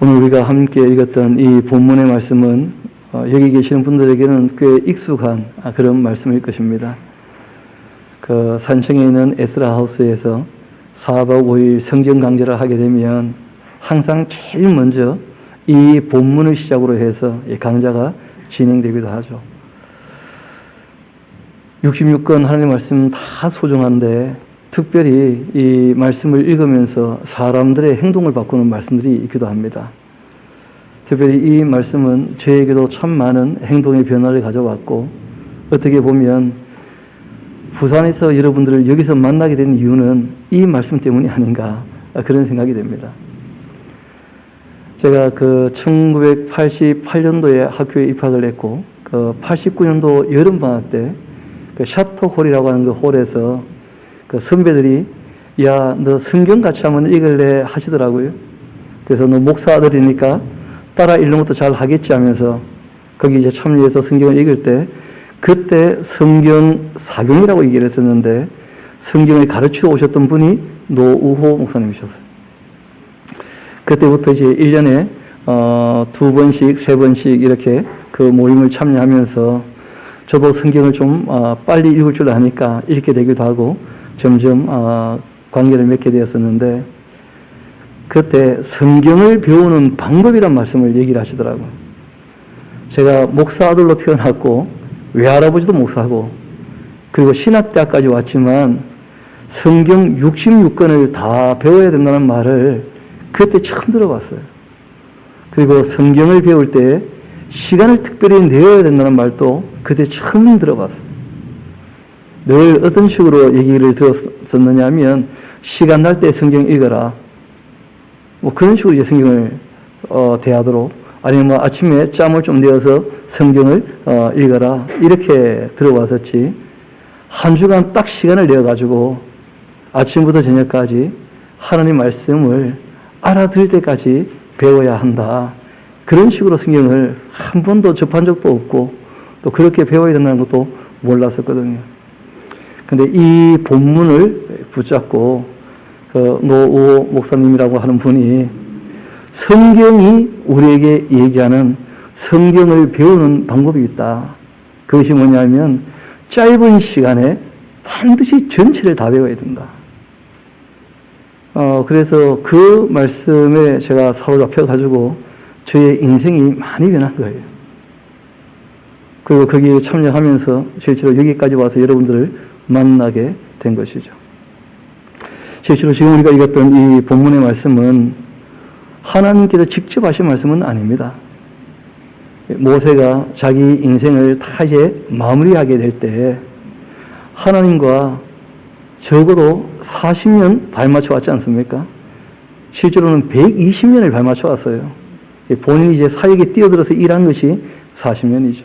오늘 우리가 함께 읽었던 이 본문의 말씀은 여기 계시는 분들에게는 꽤 익숙한 그런 말씀일 것입니다. 그 산청에 있는 에스라 하우스에서 4박 5일 성경 강좌를 하게 되면 항상 제일 먼저 이 본문을 시작으로 해서 이 강좌가 진행되기도 하죠. 66권 하나님의 말씀 다 소중한데 특별히 이 말씀을 읽으면서 사람들의 행동을 바꾸는 말씀들이 있기도 합니다. 특별히 이 말씀은 저에게도 참 많은 행동의 변화를 가져왔고 어떻게 보면 부산에서 여러분들을 여기서 만나게 된 이유는 이 말씀 때문이 아닌가 그런 생각이 됩니다. 제가 그 1988년도에 학교에 입학을 했고 그 89년도 여름방학 때 그 샤토홀이라고 하는 그 홀에서 그 선배들이 야, 너 성경 같이 한번 읽을래 하시더라고요. 그래서 너 목사 아들이니까 따라 읽는 것도 잘 하겠지 하면서 거기 이제 참여해서 성경을 읽을 때 그때 성경 사경이라고 얘기를 했었는데 성경을 가르치러 오셨던 분이 노우호 목사님이셨어요. 그때부터 이제 1년에 2번씩, 3번씩 이렇게 그 모임을 참여하면서 저도 성경을 좀 빨리 읽을 줄 아니까 읽게 되기도 하고 점점 관계를 맺게 되었었는데 그때 성경을 배우는 방법이란 말씀을 얘기를 하시더라고요. 제가 목사 아들로 태어났고 외할아버지도 목사고 그리고 신학대학까지 왔지만 성경 66권을 다 배워야 된다는 말을 그때 처음 들어봤어요. 그리고 성경을 배울 때 시간을 특별히 내어야 된다는 말도 그때 처음 들어봤어요. 늘 어떤 식으로 얘기를 들었었느냐 하면 시간 날 때 성경 읽어라. 뭐 그런 식으로 이제 성경을 대하도록 아니면 뭐 아침에 짬을 좀 내어서 성경을 읽어라. 이렇게 들어왔었지. 한 주간 딱 시간을 내어가지고 아침부터 저녁까지 하나님 말씀을 알아들 때까지 배워야 한다. 그런 식으로 성경을 한 번도 접한 적도 없고 또 그렇게 배워야 된다는 것도 몰랐었거든요. 근데 이 본문을 붙잡고 그 노우호 목사님이라고 하는 분이 성경이 우리에게 얘기하는 성경을 배우는 방법이 있다. 그것이 뭐냐면 짧은 시간에 반드시 전체를 다 배워야 된다. 그래서 그 말씀에 제가 사로잡혀가지고 저의 인생이 많이 변한 거예요. 그리고 거기에 참여하면서 실제로 여기까지 와서 여러분들을 만나게 된 것이죠. 실제로 지금 우리가 읽었던 이 본문의 말씀은 하나님께서 직접 하신 말씀은 아닙니다. 모세가 자기 인생을 다 이제 마무리하게 될 때 하나님과 적어도 40년 발맞춰 왔지 않습니까? 실제로는 120년을 발맞춰 왔어요. 본인이 이제 사역에 뛰어들어서 일한 것이 40년이죠.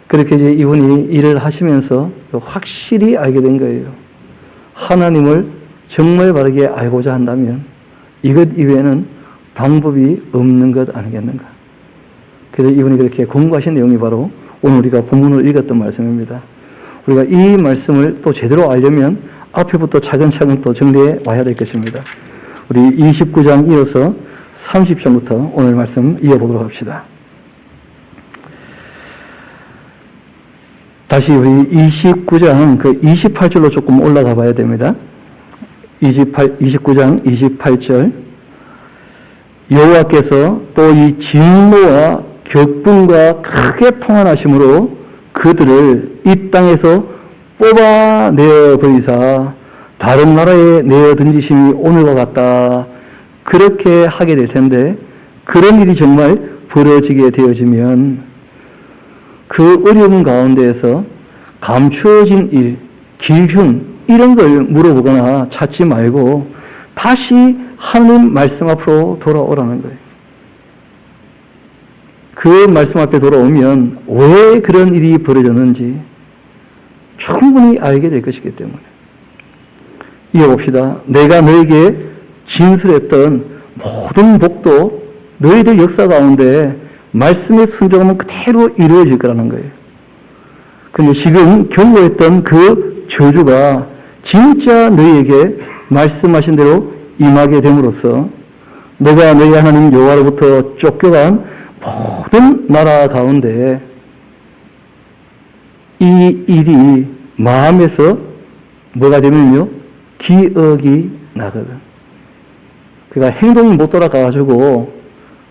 그렇게 이제 이분이 일을 하시면서 확실히 알게 된 거예요. 하나님을 정말 바르게 알고자 한다면 이것 이외에는 방법이 없는 것 아니겠는가. 그래서 이분이 그렇게 공부하신 내용이 바로 오늘 우리가 본문을 읽었던 말씀입니다. 우리가 이 말씀을 또 제대로 알려면 앞에부터 차근차근 또 정리해 와야 될 것입니다. 우리 29장 이어서 30장부터 오늘 말씀 이어보도록 합시다. 다시 우리 29장 그 28절로 조금 올라가 봐야 됩니다. 29장 28절 여호와께서 또 이 진노와 격분과 크게 통한하심으로 그들을 이 땅에서 뽑아내어 버리사 다른 나라에 내어 던지심이 오늘과 같다. 그렇게 하게 될 텐데 그런 일이 정말 벌어지게 되어지면 그 어려움 가운데에서 감추어진 일, 길흉 이런 걸 물어보거나 찾지 말고 다시 하나님 말씀 앞으로 돌아오라는 거예요. 그 말씀 앞에 돌아오면 왜 그런 일이 벌어졌는지 충분히 알게 될 것이기 때문에 이어봅시다. 내가 너에게 진술했던 모든 복도 너희들 역사 가운데 말씀에 순종하면 그대로 이루어질 거라는 거예요. 근데 지금 경고했던 그 저주가 진짜 너희에게 말씀하신 대로 임하게 됨으로써 내가 너희 하나님 여호와로부터 쫓겨간 모든 나라 가운데 이 일이 마음에서 뭐가 되면요? 기억이 나거든. 그러니까 행동이 못 따라가가지고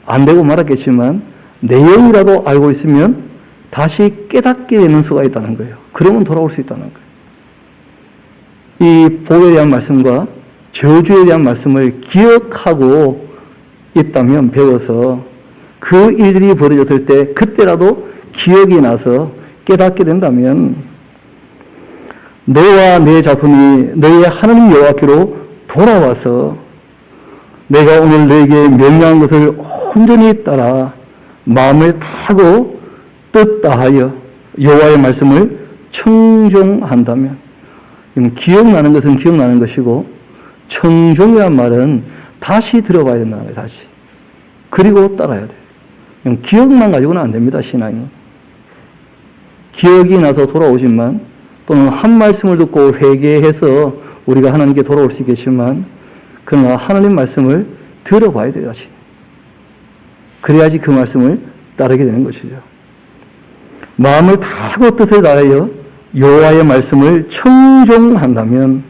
안 되고 말았겠지만 내용이라도 알고 있으면 다시 깨닫게 되는 수가 있다는 거예요. 그러면 돌아올 수 있다는 거예요. 이 복에 대한 말씀과 저주에 대한 말씀을 기억하고 있다면 배워서 그 일들이 벌어졌을 때 그때라도 기억이 나서 깨닫게 된다면 너와 내 자손이 너희의 하나님 여호와께로 돌아와서 내가 오늘 너에게 명령한 것을 온전히 따라 마음을 타고 뜻다하여 여호와의 말씀을 청종한다면, 기억나는 것은 기억나는 것이고 청종이란 말은 다시 들어봐야 된다는 거예요. 다시. 그리고 따라야 돼요. 기억만 가지고는 안 됩니다. 신앙은. 기억이 나서 돌아오지만 또는 한 말씀을 듣고 회개해서 우리가 하나님께 돌아올 수 있겠지만 그러나 하나님 말씀을 들어봐야 돼요. 다시. 그래야지 그 말씀을 따르게 되는 것이죠. 마음을 다하고 뜻을 다하여 여호와의 말씀을 청종한다면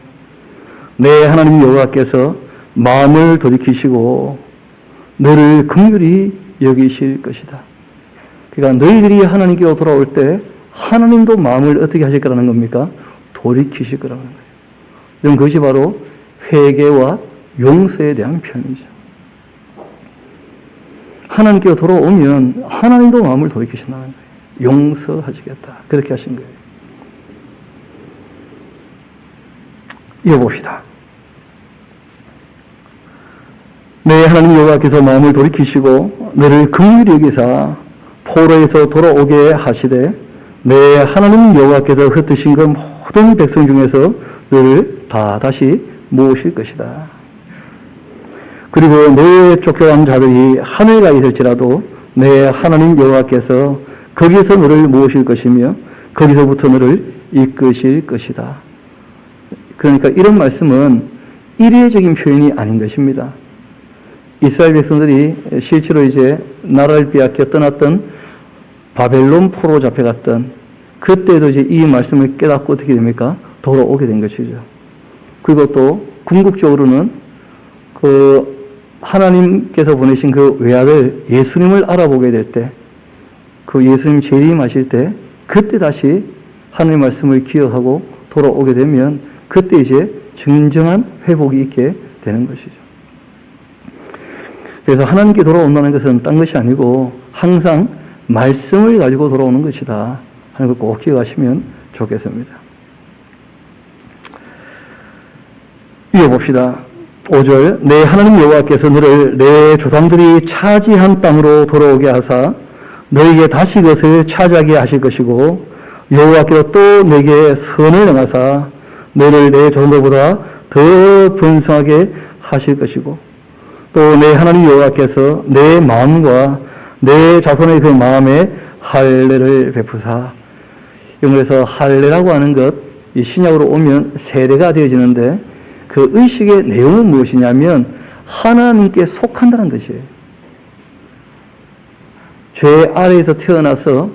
내 하나님 여호와께서 마음을 돌이키시고 너를 긍휼히 여기실 것이다. 그러니까 너희들이 하나님께로 돌아올 때 하나님도 마음을 어떻게 하실 거라는 겁니까? 돌이키실 거라는 거예요. 그럼 그것이 바로 회개와 용서에 대한 표현이죠. 하나님께로 돌아오면 하나님도 마음을 돌이키신다는 거예요. 용서하시겠다. 그렇게 하신 거예요. 이어봅시다. 내 하나님 여호와께서 마음을 돌이키시고 너를 긍휼히 여기사 포로에서 돌아오게 하시되 내 하나님 여호와께서 흩으신 그 모든 백성 중에서 너를 다 다시 모으실 것이다. 그리고 너의 쫓겨간 자들이 하늘에 가 있을지라도 내 하나님 여호와께서 거기서 너를 모으실 것이며 거기서부터 너를 이끄실 것이다. 그러니까 이런 말씀은 일회적인 표현이 아닌 것입니다. 이스라엘 백성들이 실제로 이제 나라를 빼앗겨 떠났던 바벨론 포로 잡혀갔던 그때도 이제 이 말씀을 깨닫고 어떻게 됩니까? 돌아오게 된 것이죠. 그리고 또 궁극적으로는 그 하나님께서 보내신 그 외아들 예수님을 알아보게 될 때, 그 예수님 재림하실 때 그때 다시 하나님 말씀을 기억하고 돌아오게 되면 그때 이제 진정한 회복이 있게 되는 것이죠. 그래서 하나님께 돌아온다는 것은 딴 것이 아니고 항상 말씀을 가지고 돌아오는 것이다 하는 걸 꼭 기억하시면 좋겠습니다. 이어봅시다. 5절 내 하나님 여호와께서 너를 내 조상들이 차지한 땅으로 돌아오게 하사 너에게 다시 그것을 차지하게 하실 것이고 여호와께서 또 내게 선을 행하사 너를 내 조상들보다 더 번성하게 하실 것이고 또 내 하나님 여호와께서 내 마음과 내 자손의 그 마음에 할례를 베푸사. 그래서 할례라고 하는 것, 이 신약으로 오면 세례가 되어지는데 그 의식의 내용은 무엇이냐면 하나님께 속한다는 뜻이에요. 죄 아래에서 태어나서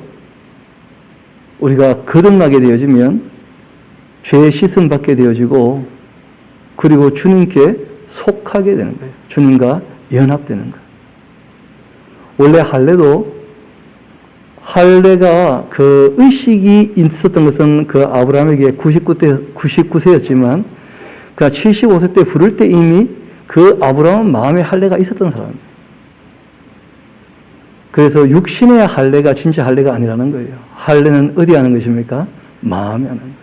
우리가 거듭나게 되어지면 죄의 씻음 받게 되어지고 그리고 주님께 속하게 되는 거예요. 주님과 연합되는 거예요. 원래 할례가 그 의식이 있었던 것은 그 아브라함에게 99세였지만 그러니까 75세 때 부를 때 이미 그 아브라함 마음에 할례가 있었던 사람입니다. 그래서 육신의 할례가 진짜 할례가 아니라는 거예요. 할례는 어디 하는 것입니까? 마음에 하는 거예요.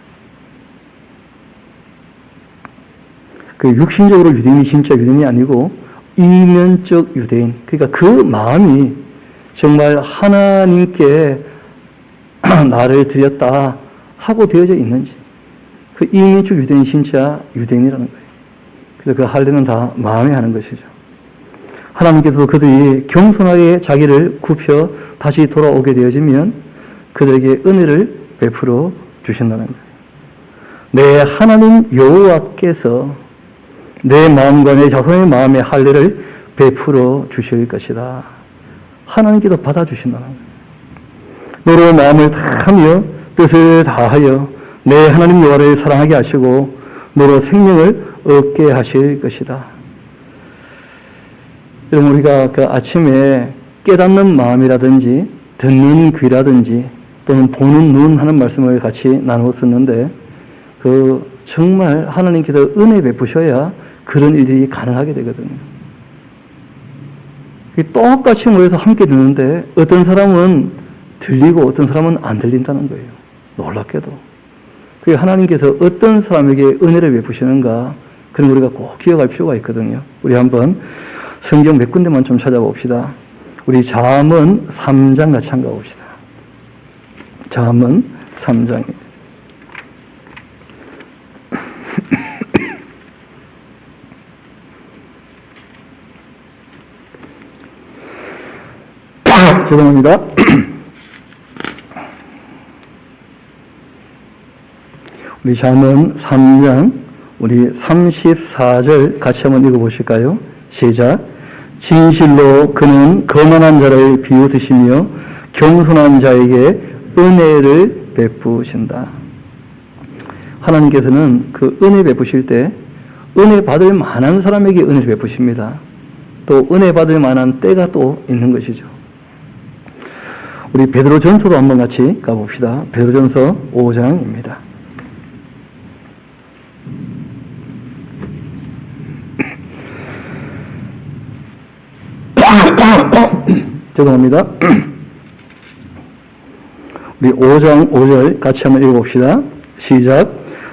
그 육신적으로 유대인이 진짜 유대인이 아니고 이면적 유대인. 그러니까 그 마음이 정말 하나님께 나를 드렸다 하고 되어져 있는지 그 이면적 유대인이 진짜 유대인이라는 거예요. 그래서 그 할례는 다 마음에 하는 것이죠. 하나님께서 그들이 겸손하게 자기를 굽혀 다시 돌아오게 되어지면 그들에게 은혜를 베풀어 주신다는 거예요. 내 하나님 여호와께서 내 마음과 내 자손의 마음의 할례를 베풀어 주실 것이다. 하나님께서 받아주신다는 거예요. 너로 마음을 다하며 뜻을 다하여 내 하나님 여호와를 사랑하게 하시고 너로 생명을 얻게 하실 것이다. 여러분, 우리가 그 아침에 깨닫는 마음이라든지 듣는 귀라든지 또는 보는 눈 하는 말씀을 같이 나누었었는데, 그 정말 하나님께서 은혜 베푸셔야 그런 일들이 가능하게 되거든요. 똑같이 모여서 함께 듣는데 어떤 사람은 들리고 어떤 사람은 안 들린다는 거예요. 놀랍게도. 그게 하나님께서 어떤 사람에게 은혜를 베푸시는가, 그런 거 우리가 꼭 기억할 필요가 있거든요. 우리 한번 성경 몇 군데만 좀 찾아봅시다. 우리 잠언 3장 같이 한번 가봅시다. 잠언 3장입니다. 죄송합니다. 우리 잠언 3장 우리 34절 같이 한번 읽어보실까요? 시작. 진실로 그는 거만한 자를 비웃으시며 겸손한 자에게 은혜를 베푸신다. 하나님께서는 그 은혜 베푸실 때 은혜 받을 만한 사람에게 은혜를 베푸십니다. 또 은혜 받을 만한 때가 또 있는 것이죠. 우리 베드로전서도 한번 같이 가봅시다. 베드로전서 5장입니다. 죄송합니다. 우리 5장 5절 같이 한번 읽어봅시다. 시작.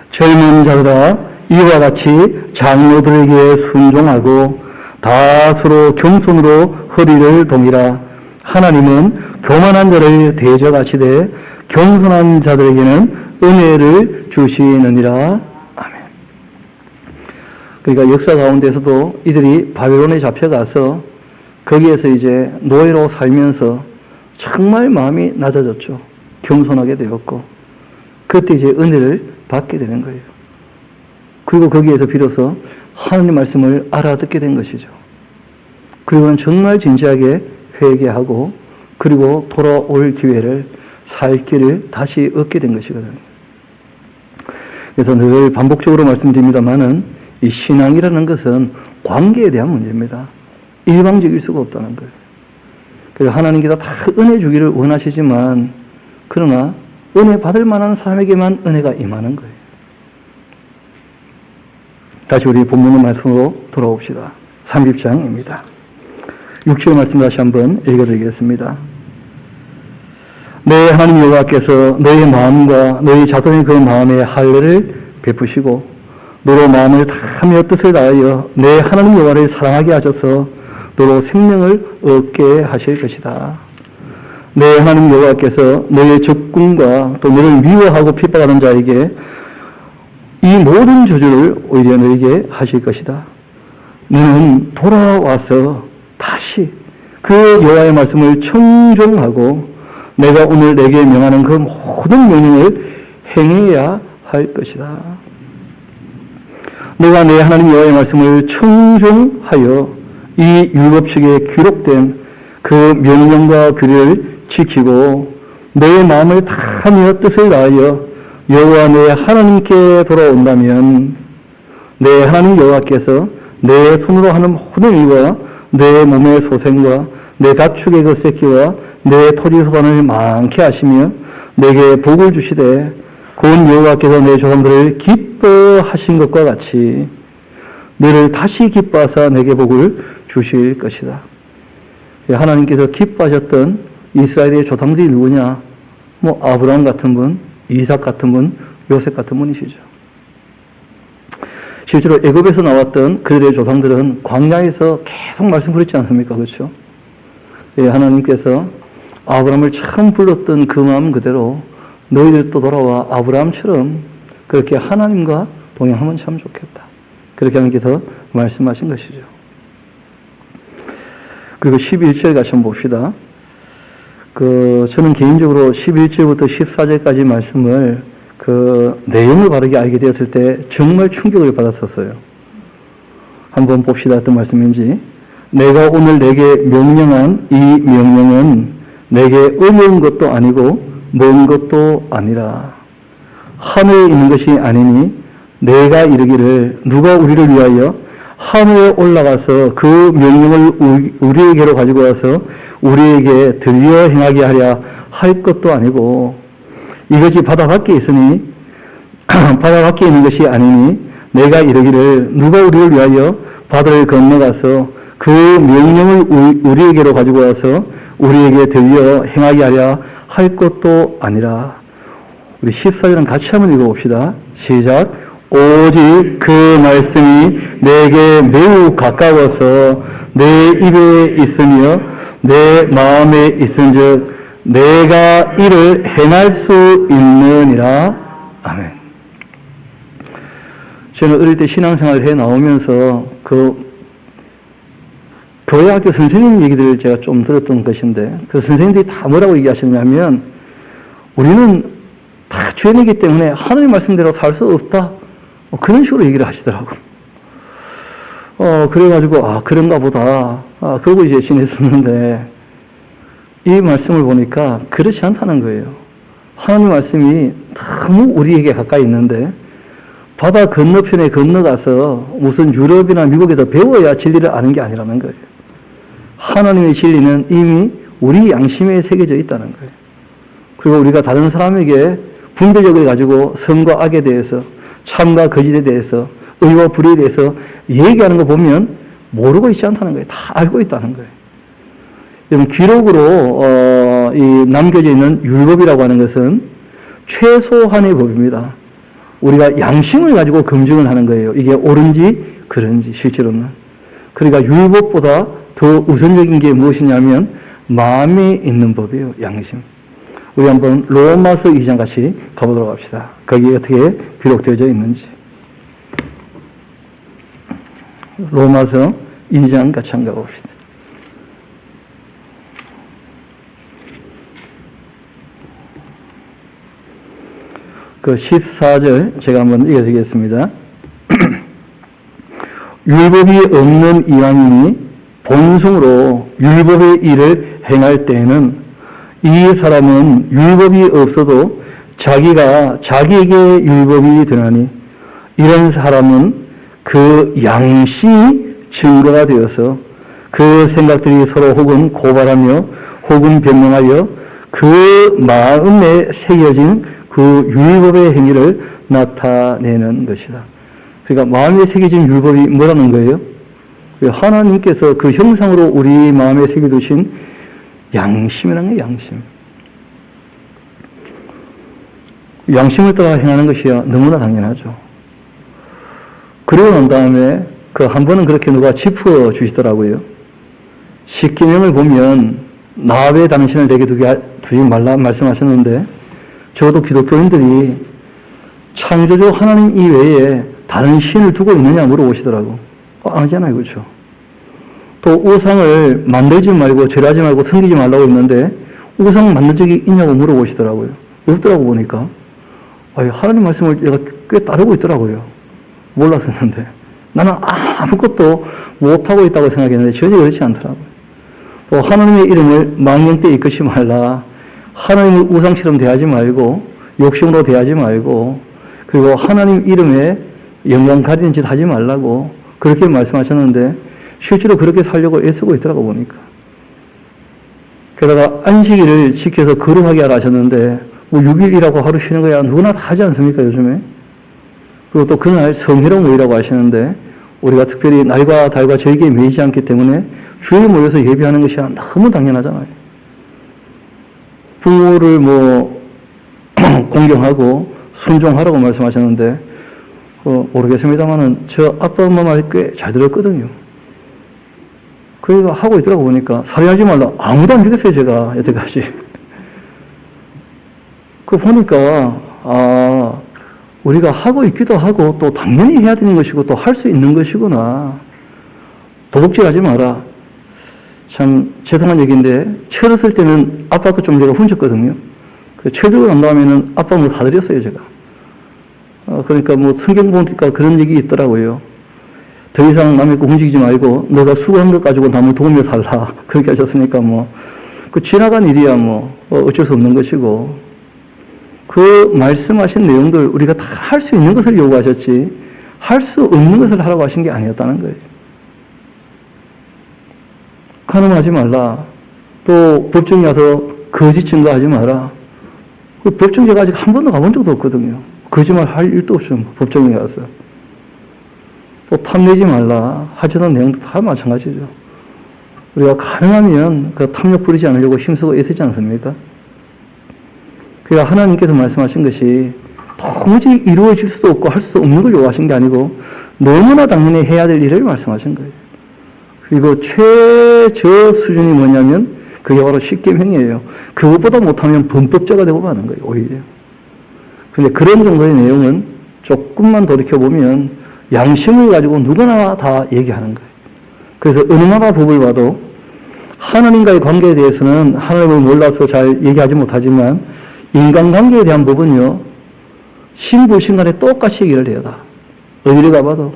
젊은 자들아 이와 같이 장로들에게 순종하고 다 서로 겸손으로 허리를 동이라. 하나님은 교만한 자를 대적하시되 겸손한 자들에게는 은혜를 주시느니라. 아멘. 그러니까 역사 가운데서도 이들이 바벨론에 잡혀가서 거기에서 이제 노예로 살면서 정말 마음이 낮아졌죠. 겸손하게 되었고 그때 이제 은혜를 받게 되는 거예요. 그리고 거기에서 비로소 하나님 말씀을 알아듣게 된 것이죠. 그리고는 정말 진지하게 회개하고 그리고 돌아올 기회를, 살 길을 다시 얻게 된 것이거든요. 그래서 늘 반복적으로 말씀드립니다만은 이 신앙이라는 것은 관계에 대한 문제입니다. 일방적일 수가 없다는 거예요. 그래서 하나님께서 다 은혜 주기를 원하시지만 그러나 은혜 받을 만한 사람에게만 은혜가 임하는 거예요. 다시 우리 본문의 말씀으로 돌아옵시다. 30장입니다. 6절 말씀 다시 한번 읽어드리겠습니다. 내 하나님 여호와께서 너의 마음과 너의 자손의 그 마음에 할례를 베푸시고 너로 마음을 다하며 뜻을 다하여 내 하나님 여호와를 사랑하게 하셔서 너로 생명을 얻게 하실 것이다. 내 하나님 여호와께서 너의 적군과 또 너를 미워하고 핍박하는 자에게 이 모든 저주를 오히려 너에게 하실 것이다. 너는 돌아와서 다시 그 여호와의 말씀을 청종하고 내가 오늘 내게 명하는 그 모든 명령을 행해야 할 것이다. 내가 내 하나님 여호와의 말씀을 청종하여 이 율법책에 기록된 그 명령과 규례를 지키고 내 마음을 다하며 뜻을 다하여 여호와 내 하나님께 돌아온다면 내 하나님 여호와께서 내 손으로 하는 모든 일과 내 몸의 소생과 내 가축의 그 새끼와 내 토지 소산을 많게 하시며 내게 복을 주시되 곧 여호와께서 내 조상들을 기뻐하신 것과 같이 너를 다시 기뻐하사 내게 복을 주실 것이다. 하나님께서 기뻐하셨던 이스라엘의 조상들이 누구냐? 아브라함 같은 분, 이삭 같은 분, 요셉 같은 분이시죠. 실제로 애굽에서 나왔던 그들의 조상들은 광야에서 계속 말씀 부렸지 않습니까? 그렇죠? 하나님께서 아브라함을 처음 불렀던 그 마음 그대로 너희들도 돌아와 아브라함처럼 그렇게 하나님과 동행하면 참 좋겠다. 그렇게 하나님께서 말씀하신 것이죠. 그리고 11절 같이 한번 봅시다. 저는 개인적으로 11절부터 14절까지 말씀을 내용을 바르게 알게 되었을 때 정말 충격을 받았었어요. 한번 봅시다. 어떤 말씀인지. 내가 오늘 내게 명령한 이 명령은 내게 어려운 것도 아니고 먼 것도 아니라 하늘에 있는 것이 아니니 내가 이르기를 누가 우리를 위하여 하늘에 올라가서 그 명령을 우리에게로 가지고 와서 우리에게 들려 행하게 하랴 할 것도 아니고 이것이 바다 밖에 있으니 바다 밖에 있는 것이 아니니 내가 이르기를 누가 우리를 위하여 바다를 건너가서 그 명령을 우리에게로 가지고 와서 우리에게 들려 행하게 하랴 할 것도 아니라. 우리 14절은 같이 한번 읽어봅시다. 시작. 오직 그 말씀이 내게 매우 가까워서 내 입에 있으며 내 마음에 있은즉 내가 이를 행할 수 있느니라. 아멘. 저는 어릴 때 신앙생활을 해 나오면서 교회 학교 선생님 얘기들을 제가 좀 들었던 것인데 그 선생님들이 다 뭐라고 얘기하셨냐면 우리는 다 죄인이기 때문에 하나님 말씀대로 살 수 없다. 그런 식으로 얘기를 하시더라고. 그래가지고, 그런가 보다. 그러고 이제 지냈었는데, 이 말씀을 보니까 그렇지 않다는 거예요. 하나님 말씀이 너무 우리에게 가까이 있는데, 바다 건너편에 건너가서 무슨 유럽이나 미국에서 배워야 진리를 아는 게 아니라는 거예요. 하나님의 진리는 이미 우리 양심에 새겨져 있다는 거예요. 그리고 우리가 다른 사람에게 분별력을 가지고 선과 악에 대해서 참과 거짓에 대해서 의와 불의에 대해서 얘기하는 거 보면 모르고 있지 않다는 거예요. 다 알고 있다는 거예요. 여러분 기록으로 남겨져 있는 율법이라고 하는 것은 최소한의 법입니다. 우리가 양심을 가지고 검증을 하는 거예요. 이게 옳은지 그른지 실제로는. 그러니까 율법보다 더 우선적인 게 무엇이냐면 마음에 있는 법이에요. 양심. 우리 한번 로마서 2장 같이 가보도록 합시다. 거기에 어떻게 기록되어져 있는지. 로마서 2장 같이 한번 가봅시다. 그 14절 제가 한번 읽어드리겠습니다. 율법이 없는 이방인이 본성으로 율법의 일을 행할 때에는 이 사람은 율법이 없어도 자기가 자기에게 율법이 되나니 이런 사람은 그 양심이 증거가 되어서 그 생각들이 서로 혹은 고발하며 혹은 변명하여 그 마음에 새겨진 그 율법의 행위를 나타내는 것이다. 그러니까 마음에 새겨진 율법이 뭐라는 거예요? 하나님께서 그 형상으로 우리 마음에 새겨두신 양심이라는 게 양심. 양심을 따라 행하는 것이야 너무나 당연하죠. 그러고 난 다음에 그 한 번은 그렇게 누가 짚어 주시더라고요. 십계명을 보면 나 외에 당신을 내게 두지 말라 말씀하셨는데 저도 기독교인들이 창조주 하나님 이외에 다른 신을 두고 있느냐 물어보시더라고. 아니잖아요, 그렇죠? 또 우상을 만들지 말고 절하지 말고 섬기지 말라고 했는데 우상 만든 적이 있냐고 물어보시더라고요. 없더라고 보니까. 하나님 말씀을 내가 꽤 따르고 있더라고요. 몰랐었는데. 나는 아무것도 못하고 있다고 생각했는데 전혀 그렇지 않더라고요. 또 하나님의 이름을 망령되이 이끄지 말라. 하나님을 우상처럼 대하지 말고 욕심으로 대하지 말고 그리고 하나님 이름에 영광 가리는 짓 하지 말라고 그렇게 말씀하셨는데 실제로 그렇게 살려고 애쓰고 있더라고 보니까. 게다가 안식일을 지켜서 거룩하게 하라 하셨는데 뭐 6일이라고 하루 쉬는 거야 누구나 다 하지 않습니까 요즘에? 그리고 또 그날 성희롱 모이라고 하시는데 우리가 특별히 날과 달과 절기에 매이지 않기 때문에 주일 모여서 예배하는 것이 너무 당연하잖아요. 부모를 공경하고 순종하라고 말씀하셨는데 모르겠습니다만은 저 아빠 엄마 말 꽤 잘 들었거든요. 그러니까 하고 있더라고 보니까 살인하지 말라. 아무도 안 죽였어요 제가 여태까지. 그 보니까 우리가 하고 있기도 하고 또 당연히 해야 되는 것이고 또 할 수 있는 것이구나. 도둑질하지 마라. 참 죄송한 얘기인데 철었을 때는 아빠 거 좀 제가 훔쳤거든요. 철 들고 난 다음에는 아빠 뭐 다 드렸어요 제가. 그러니까 성경 보니까 그런 얘기 있더라고요. 더 이상 남의 거 움직이지 말고 너가 수고한 것 가지고 남을 도우며 살라. 그렇게 하셨으니까 뭐 그 지나간 일이야 뭐 어쩔 수 없는 것이고, 그 말씀하신 내용들 우리가 다 할 수 있는 것을 요구하셨지 할 수 없는 것을 하라고 하신 게 아니었다는 거예요. 간음하지 말라. 또 법정에 가서 거짓 증거하지 마라. 그 법정제가 아직 한 번도 가본 적도 없거든요. 거짓말 할 일도 없죠. 법정에 가서. 또 탐내지 말라 하시는 내용도 다 마찬가지죠. 우리가 가능하면 그 탐욕 부리지 않으려고 힘쓰고 애쓰지 않습니까? 그러니까 하나님께서 말씀하신 것이 도무지 이루어질 수도 없고 할 수도 없는 걸 요구하신 게 아니고 너무나 당연히 해야 될 일을 말씀하신 거예요. 그리고 최저 수준이 뭐냐면 그게 바로 십계명이에요. 그것보다 못하면 범법자가 되고 마는 거예요, 오히려. 그런데 그런 정도의 내용은 조금만 돌이켜보면 양심을 가지고 누구나 다 얘기하는 거예요. 그래서 어느 나라 법을 봐도 하나님과의 관계에 대해서는 하나님을 몰라서 잘 얘기하지 못하지만 인간관계에 대한 법은요, 신불신간에 똑같이 얘기를 해요, 다. 어디를 가봐도.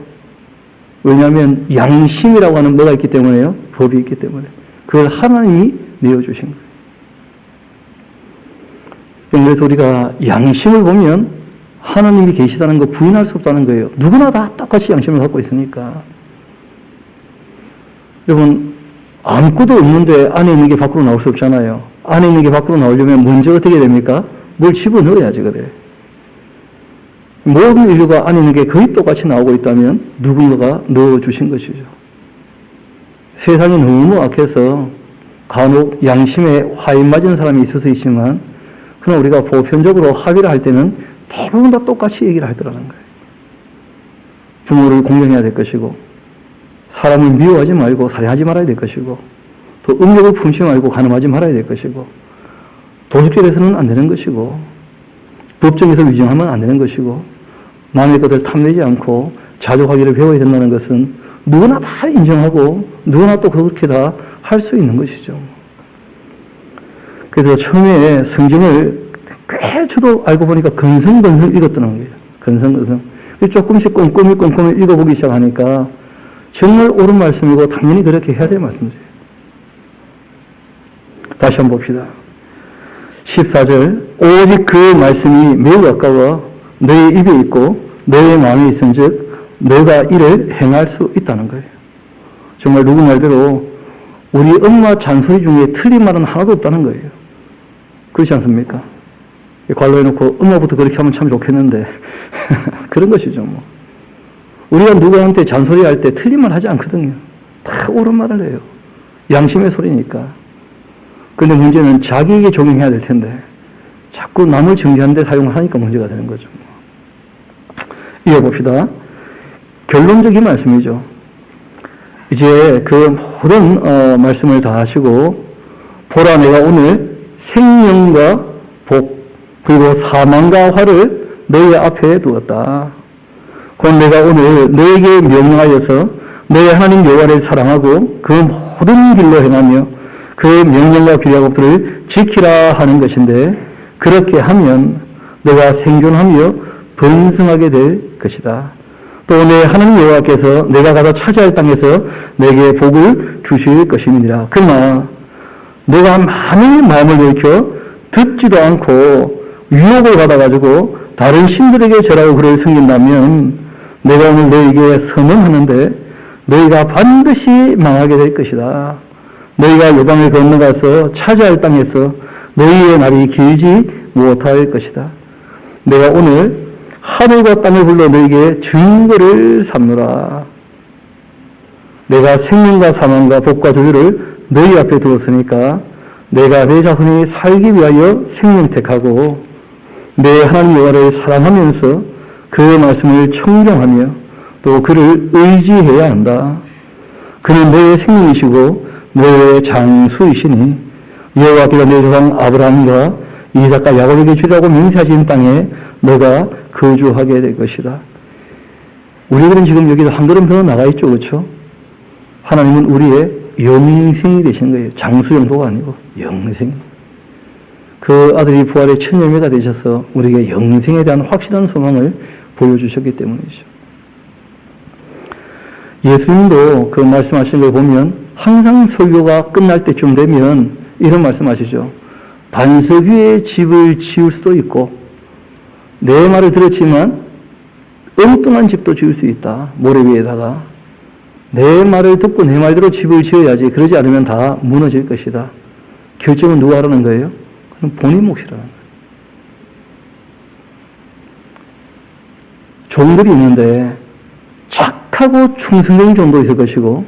왜냐하면 양심이라고 하는 뭐가 있기 때문에요? 법이 있기 때문에. 그걸 하나님이 내어주신 거예요. 그래서 우리가 양심을 보면 하나님이 계시다는 거 부인할 수 없다는 거예요. 누구나 다 똑같이 양심을 갖고 있으니까. 여러분, 아무것도 없는데 안에 있는 게 밖으로 나올 수 없잖아요. 안에 있는 게 밖으로 나오려면 먼저 어떻게 됩니까? 뭘 집어넣어야지 그래. 모든 인류가 안에 있는 게 거의 똑같이 나오고 있다면 누군가가 넣어주신 것이죠. 세상이 너무 악해서 간혹 양심에 화인 맞은 사람이 있을 수 있지만 그러나 우리가 보편적으로 합의를 할 때는 대부분 다 똑같이 얘기를 하더라는 거예요. 부모를 공경해야 될 것이고 사람을 미워하지 말고 살해하지 말아야 될 것이고 또 음욕을 품지 말고 간음하지 말아야 될 것이고 도둑질해서는 안 되는 것이고 법정에서 위증하면 안 되는 것이고 남의 것을 탐내지 않고 자족하기를 배워야 된다는 것은 누구나 다 인정하고 누구나 또 그렇게 다 할 수 있는 것이죠. 그래서 처음에 성경을 꽤 저도 알고 보니까 건성건성 읽었더라는 거예요. 건성건성. 조금씩 꼼꼼히 읽어보기 시작하니까 정말 옳은 말씀이고 당연히 그렇게 해야 될 말씀이에요. 다시 한번 봅시다. 14절 오직 그 말씀이 매우 가까워 너의 입에 있고 너의 마음에 있은즉 너가 이를 행할 수 있다는 거예요. 정말 누구 말대로 우리 엄마 잔소리 중에 틀린 말은 하나도 없다는 거예요. 그렇지 않습니까? 관로해놓고 엄마부터 그렇게 하면 참 좋겠는데 그런 것이죠. 뭐. 우리가 누구한테 잔소리할 때 틀린 말 하지 않거든요. 다 옳은 말을 해요. 양심의 소리니까. 그런데 문제는 자기에게 적용해야 될 텐데 자꾸 남을 정죄하는 데 사용을 하니까 문제가 되는 거죠. 이어봅시다. 결론적인 말씀이죠. 이제 그 모든 말씀을 다 하시고 보라 내가 오늘 생명과 복 그리고 사망과 화를 너희 앞에 두었다. 곧 내가 오늘 너에게 명령하여서 너희 하나님 여호와를 사랑하고 그 모든 길로 행하며 그 명령과 규례법들을 지키라 하는 것인데 그렇게 하면 너가 생존하며 번성하게 될 것이다. 또 내 하나님 여호와께서 내가 가서 차지할 땅에서 내게 복을 주실 것임이니라. 그러나 내가 만일 마음을 돌이켜 듣지도 않고 유혹을 받아가지고 다른 신들에게 절하고 그를 섬긴다면 내가 오늘 너에게 선언하는데 너희가 반드시 망하게 될 것이다. 너희가 요단을 건너가서 차지할 땅에서 너희의 날이 길지 못할 것이다. 내가 오늘 하늘과 땅을 불러 너희에게 증거를 삼노라. 내가 생명과 사망과 복과 저주를 너희 앞에 두었으니까 내가 내 자손이 살기 위하여 생명 택하고 내 하나님 여호와를 사랑하면서 그 말씀을 청정하며 또 그를 의지해야 한다. 그는 너의 생명이시고 너의 장수이시니 여호와께서 내 조상 아브라함과 이삭과 야곱에게 주리라고 맹세하신 땅에 너가 거주하게 될 것이다. 우리들은 지금 여기서 한 걸음 더 나가 있죠, 그렇죠? 하나님은 우리의 영생이 되신 거예요. 장수 정도가 아니고 영생. 그 아들이 부활의 첫 열매가 되셔서 우리에게 영생에 대한 확실한 소망을 보여주셨기 때문이죠. 예수님도 그 말씀하신 걸 보면 항상 설교가 끝날 때쯤 되면 이런 말씀하시죠. 반석 위에 집을 지을 수도 있고 내 말을 들었지만 엉뚱한 집도 지을 수 있다. 모래 위에다가. 내 말을 듣고 내 말대로 집을 지어야지. 그러지 않으면 다 무너질 것이다. 결정은 누가 하라는 거예요? 그럼 본인 몫이라는 거예요. 종들이 있는데 착하고 충성적인 종도 있을 것이고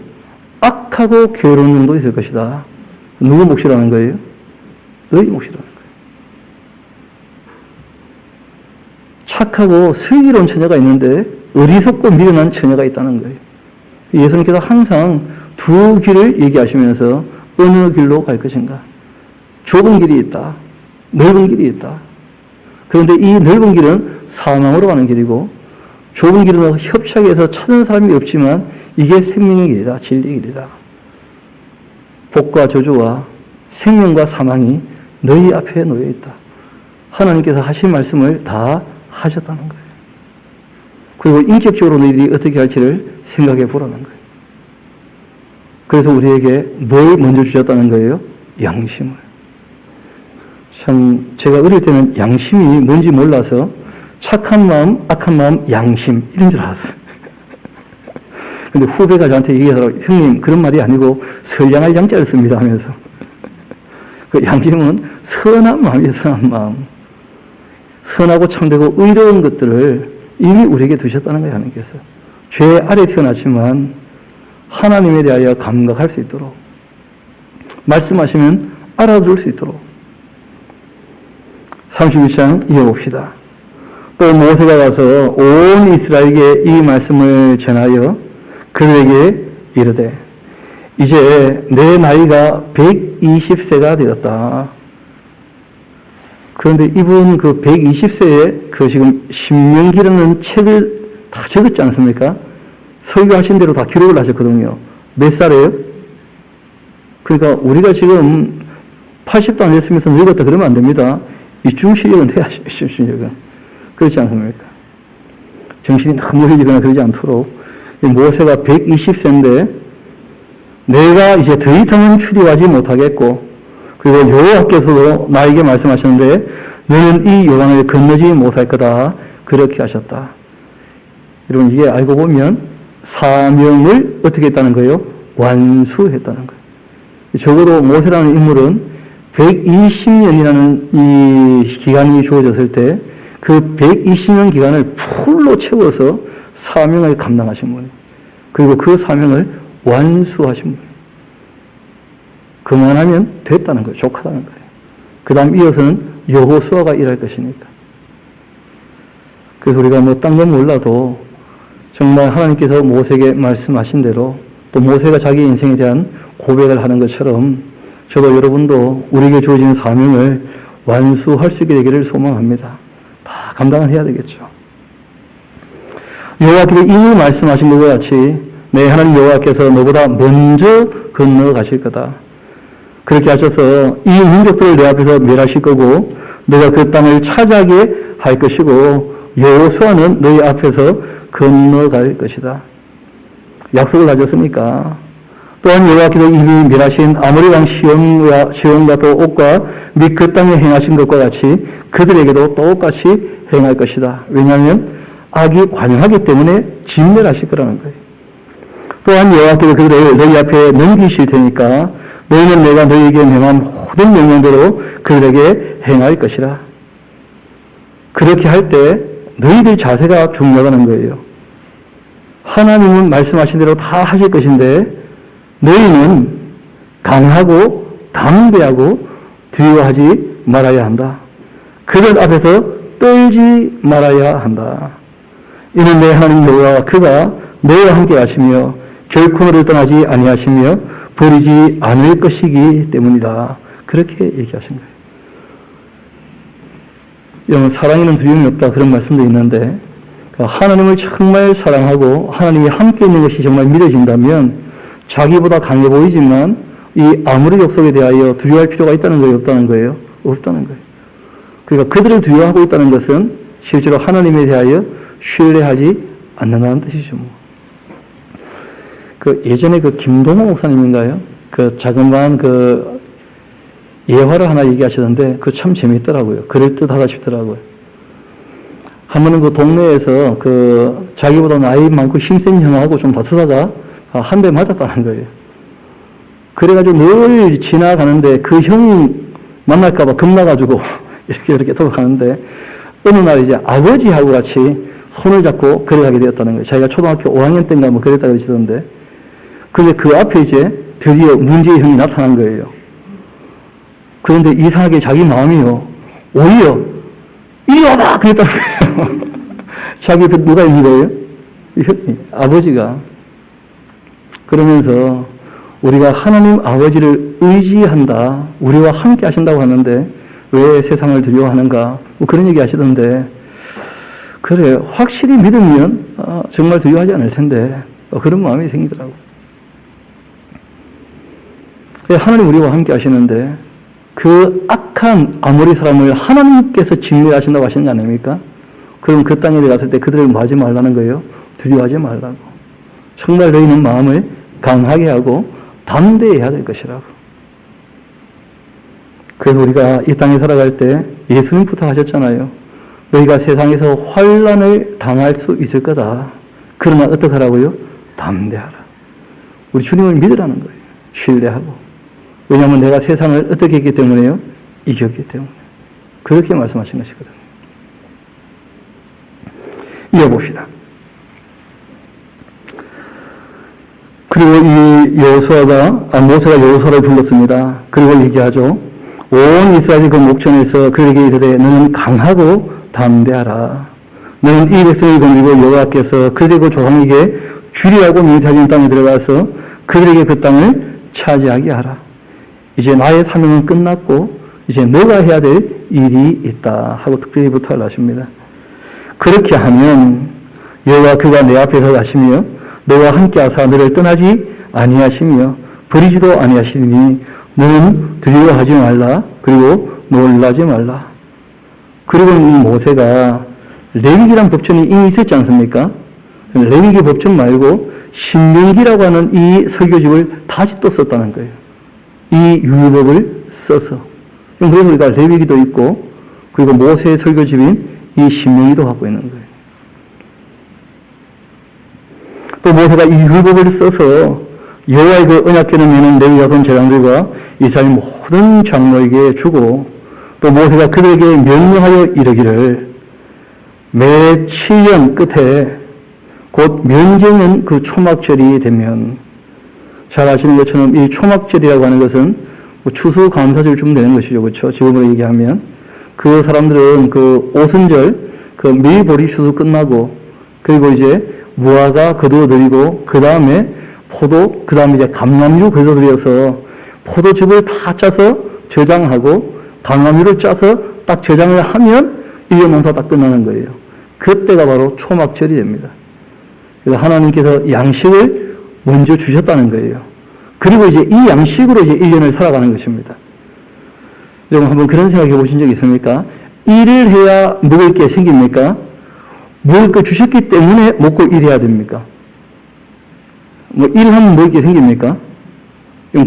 악하고 게으른 종도 있을 것이다. 누구 몫이라는 거예요? 너희 몫이라는 거예요. 착하고 슬기로운 처녀가 있는데 어리석고 미련한 처녀가 있다는 거예요. 예수님께서 항상 두 길을 얘기하시면서 어느 길로 갈 것인가. 좁은 길이 있다. 넓은 길이 있다. 그런데 이 넓은 길은 사망으로 가는 길이고 좁은 길은 협착해서 찾는 사람이 없지만 이게 생명의 길이다. 진리의 길이다. 복과 저주와 생명과 사망이 너희 앞에 놓여 있다. 하나님께서 하신 말씀을 다 하셨다는 거예요. 그리고 인격적으로 너희들이 어떻게 할지를 생각해 보라는 거예요. 그래서 우리에게 뭘 먼저 주셨다는 거예요? 양심을. 참 제가 어릴 때는 양심이 뭔지 몰라서 착한 마음, 악한 마음, 양심 이런 줄 알았어요. 근데 후배가 저한테 얘기하더라고요. 형님 그런 말이 아니고 선량할 양자를 씁니다 하면서. 그 양심은 선한 마음이에요. 선한 마음. 선하고 참되고 의로운 것들을 이미 우리에게 두셨다는 거예요. 하나님께서. 죄 아래 태어났지만 하나님에 대하여 감각할 수 있도록 말씀하시면 알아들을 수 있도록 31장 이어봅시다. 또 모세가 가서 온 이스라엘에게 이 말씀을 전하여 그들에게 이르되 이제 내 나이가 120세가 되었다. 그런데 이분 그 120세에 그 지금 신명기라는 책을 다 적었지 않습니까? 설교하신 대로 다 기록을 하셨거든요. 몇 살이에요? 그러니까 우리가 지금 80도 안 됐으면서 늙었다 그러면 안 됩니다. 이쯤 실력은 돼야죠. 이쯤 실력은. 그렇지 않습니까? 정신이 너무 흐리거나 그러지 않도록 모세가 120세인데 내가 이제 더 이상은 출입하지 못하겠고 그리고 여호와께서도 나에게 말씀하셨는데 너는 이 요단을 건너지 못할 거다. 그렇게 하셨다. 여러분 이게 알고 보면 사명을 어떻게 했다는 거예요? 완수했다는 거예요. 적어도 모세라는 인물은 120년이라는 이 기간이 주어졌을 때 그 120년 기간을 풀로 채워서 사명을 감당하신 분이에요. 그리고 그 사명을 완수하신 분이에요. 그만하면 됐다는 거예요. 족하다는 거예요. 그 다음 이어서는 여호수아가 일할 것이니까. 그래서 우리가 뭐 딴 건 몰라도 정말 하나님께서 모세에게 말씀하신 대로 또 모세가 자기 인생에 대한 고백을 하는 것처럼 저도 여러분도 우리에게 주어진 사명을 완수할 수 있게 되기를 소망합니다. 다 감당을 해야 되겠죠. 여호와께서 이미 말씀하신 것과 같이 내 하나님 여호와께서 너보다 먼저 건너가실 거다. 그렇게 하셔서 이 민족들을 내 앞에서 멸하실 거고 너가 그 땅을 차지하게 할 것이고 여호수아는 너희 앞에서 건너갈 것이다. 약속을 하셨으니까 또한 여호와께서 이미 멸하신 아모리 왕 시온과 또 옥과 및 그 땅에 행하신 것과 같이 그들에게도 똑같이 행할 것이다. 왜냐하면 악이 관영하기 때문에 진멸하실 거라는 거예요. 또한 여호와께서 그들을 너희 앞에 넘기실 테니까 너희는 내가 너희에게 명한 모든 명령대로 그들에게 행할 것이라. 그렇게 할 때 너희들 자세가 중요하다는 거예요. 하나님은 말씀하신 대로 다 하실 것인데 너희는 강하고 담대하고 두려워하지 말아야 한다. 그들 앞에서 떨지 말아야 한다. 이는 내 하나님 여호와 그가 너희와 함께 하시며 결코 너를 떠나지 아니하시며 버리지 않을 것이기 때문이다. 그렇게 얘기하신 거예요. 여러분 사랑에는 두려움이 없다 그런 말씀도 있는데 하나님을 정말 사랑하고 하나님이 함께 있는 것이 정말 믿어진다면 자기보다 강해 보이지만 이 아무리 족속에 대하여 두려워할 필요가 있다는 거예요? 없다는 거예요? 없다는 거예요. 그러니까 그들을 두려워하고 있다는 것은 실제로 하나님에 대하여 신뢰하지 않는다는 뜻이죠. 그 예전에 그 김동호 목사님인가요? 그 자그마한 그 예화를 하나 얘기하시던데 그 참 재밌더라고요. 그럴듯하다 싶더라고요. 한 번은 그 동네에서 그 자기보다 나이 많고 힘센 형하고 좀 다투다가 한 대 맞았다는 거예요. 그래가지고 늘 지나가는데 그 형이 만날까봐 겁나가지고 이렇게 돌아가는데 어느 날 이제 아버지하고 같이 손을 잡고 걸어가게 되었다는 거예요. 자기가 초등학교 5학년 때인가 뭐 그랬다 그러시던데. 근데 그 앞에 이제 드디어 문제의 형이 나타난 거예요. 그런데 이상하게 자기 마음이요. 오히려 이리 와봐! 그랬다는 거예요. 자기 누가 있는 거예요? 아버지가. 그러면서 우리가 하나님 아버지를 의지한다. 우리와 함께 하신다고 하는데 왜 세상을 두려워하는가? 뭐 그런 얘기 하시던데 그래 확실히 믿으면 정말 두려워하지 않을 텐데 그런 마음이 생기더라고요. 하나님 우리와 함께 하시는데 그 악한 아모리 사람을 하나님께서 진멸하신다고 하시는 거 아닙니까? 그럼 그 땅에 들어갔을 때 그들을 뭐 하지 말라는 거예요? 두려워하지 말라고. 정말 너희는 마음을 강하게 하고 담대해야 될 것이라고. 그래서 우리가 이 땅에 살아갈 때 예수님 부탁하셨잖아요. 너희가 세상에서 환난을 당할 수 있을 거다. 그러나 어떻게 하라고요? 담대하라. 우리 주님을 믿으라는 거예요. 신뢰하고. 왜냐하면 내가 세상을 어떻게 했기 때문에요? 이겼기 때문에. 그렇게 말씀하신 것이거든요. 이어봅시다. 그리고 이 모세가 여호수아를 불렀습니다. 그리고 얘기하죠. 온 이스라엘이 그 목전에서 그에게 이르되 너는 강하고 담대하라. 너는 이 백성을 거느리고 여호와께서 그들의 그 조상에게 주리하고 맹세하신 땅에 들어가서 그들에게 그 땅을 차지하게 하라. 이제 나의 사명은 끝났고 이제 너가 해야 될 일이 있다 하고 특별히 부탁을 하십니다. 그렇게 하면 여호와 그가 내 앞에서 가시며 너와 함께 하사 너를 떠나지 아니하시며 버리지도 아니하시니 너는 두려워하지 말라. 그리고 놀라지 말라. 그리고 이 모세가 레위기란 법전이 이미 있었지 않습니까? 레위기 법전 말고 신명기라고 하는 이 설교집을 다시 또 썼다는 거예요. 이 율법을 써서. 그래서 우리가 레위기도 있고 그리고 모세의 설교집인 이 신명기도 갖고 있는 거예요. 또 모세가 이 율법을 써서 여호와의 그 언약궤를 메는 레위 자손 제사장들과 이스라엘 모든 장로에게 주고 또 모세가 그들에게 명령하여 이르기를 매 7년 끝에 곧 면제는 그 초막절이 되면 잘 아시는 것처럼 이 초막절이라고 하는 것은 뭐 추수감사절 좀 되는 것이죠. 그렇죠? 지금으로 얘기하면 그 사람들은 그 오순절 그 밀보리 추수 끝나고 그리고 이제 무화과 거두어들이고 그 다음에 포도 그 다음에 이제 감람류 거두어들여서 포도즙을 다 짜서 저장하고 감람류를 짜서 딱 저장을 하면 1년 농사 딱 끝나는 거예요. 그때가 바로 초막절이 됩니다. 그래서 하나님께서 양식을 먼저 주셨다는 거예요. 그리고 이제 이 양식으로 이제 1년을 살아가는 것입니다. 여러분 한번 그런 생각해 보신 적 있습니까? 일을 해야 먹을 게 생깁니까? 먹을 거 주셨기 때문에 먹고 일해야 됩니까? 뭐 일하면 먹을 게 생깁니까?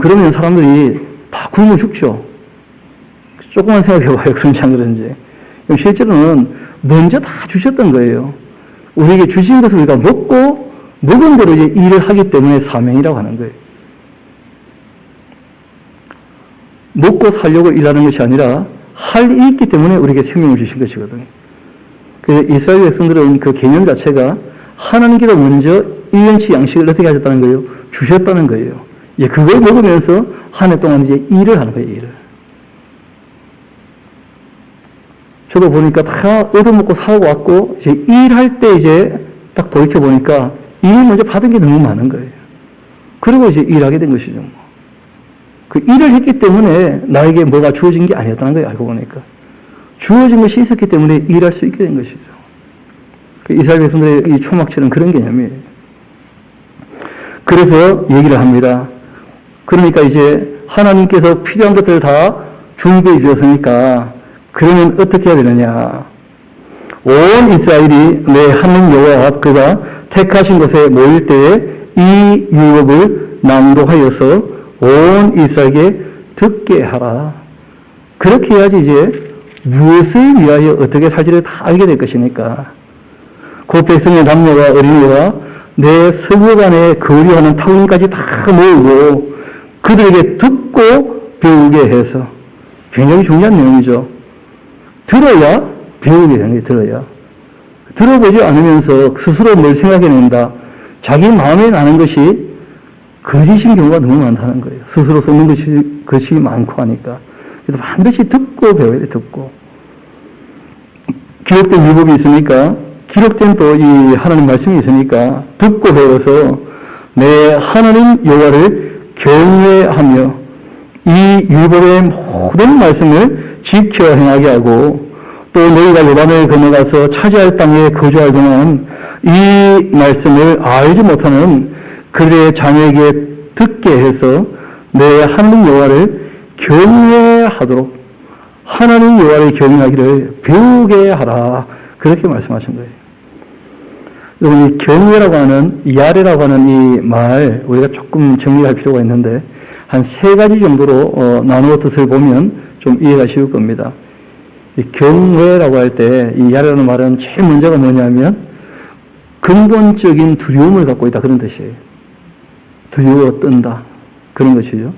그러면 사람들이 다 굶어 죽죠. 조금만 생각해 봐요. 그런지 안 그런지. 실제로는 먼저 다 주셨던 거예요. 우리에게 주신 것을 우리가 먹고 먹은 대로 이제 일을 하기 때문에 사명이라고 하는 거예요. 먹고 살려고 일하는 것이 아니라 할 일이 있기 때문에 우리에게 생명을 주신 것이거든요. 그래서 이스라엘 백성들은 그 개념 자체가 하나님께서 먼저 1년치 양식을 어떻게 하셨다는 거예요? 주셨다는 거예요. 예, 그걸 먹으면서 한 해 동안 이제 일을 하는 거예요, 일을. 저도 보니까 다 얻어먹고 살고 왔고, 이제 일할 때 이제 딱 돌이켜보니까 일을 먼저 받은 게 너무 많은 거예요. 그리고 이제 일하게 된 것이죠. 그 일을 했기 때문에 나에게 뭐가 주어진 게 아니었다는 거예요, 알고 보니까. 주어진 것이 있었기 때문에 일할 수 있게 된 것이죠. 그 이스라엘 백성들의 이 초막절은 그런 개념이에요. 그래서 얘기를 합니다. 그러니까 이제 하나님께서 필요한 것들을 다 준비해 주셨으니까 그러면 어떻게 해야 되느냐. 온 이스라엘이 내 하나님 여호와 그가 택하신 곳에 모일 때에 이 율법을 낭독하여서 온 이스라엘에게 듣게 하라. 그렇게 해야지 이제 무엇을 위하여 어떻게 살지를 다 알게 될 것이니까. 그 백성의 남녀와 어린이와 내 서구간에 거류하는 타국인까지 다 모으고 그들에게 듣고 배우게 해서, 굉장히 중요한 내용이죠. 들어야 배우게 되는 게 들어야. 들어보지 않으면서 스스로 뭘 생각해낸다. 자기 마음에 나는 것이 거짓인 경우가 너무 많다는 거예요. 스스로 쏟는 것이 많고 하니까. 그래서 반드시 듣고 배워야 돼, 듣고. 기록된 율법이 있으니까, 기록된 또 이 하나님 말씀이 있으니까, 듣고 배워서 내 하나님 여호와를 경외하며 이 율법의 모든 말씀을 지켜 행하게 하고, 또 너희가 요단을 건너가서 차지할 땅에 거주할 동안 이 말씀을 알지 못하는 그들의 자녀에게 듣게 해서 내 하나님 여호와를 경외하도록, 하나님 여호와를 경외하기를 배우게 하라. 그렇게 말씀하신 거예요. 여러분, 이 경외라고 하는, 야레라고 하는 이 말, 우리가 조금 정리할 필요가 있는데, 한 3가지 정도로 나누어 뜻을 보면 좀 이해가 쉬울 겁니다. 이 경외라고 할 때, 이 야레라는 말은 제일 먼저가 뭐냐면, 근본적인 두려움을 갖고 있다. 그런 뜻이에요. 두려워 떤다. 그런 것이죠.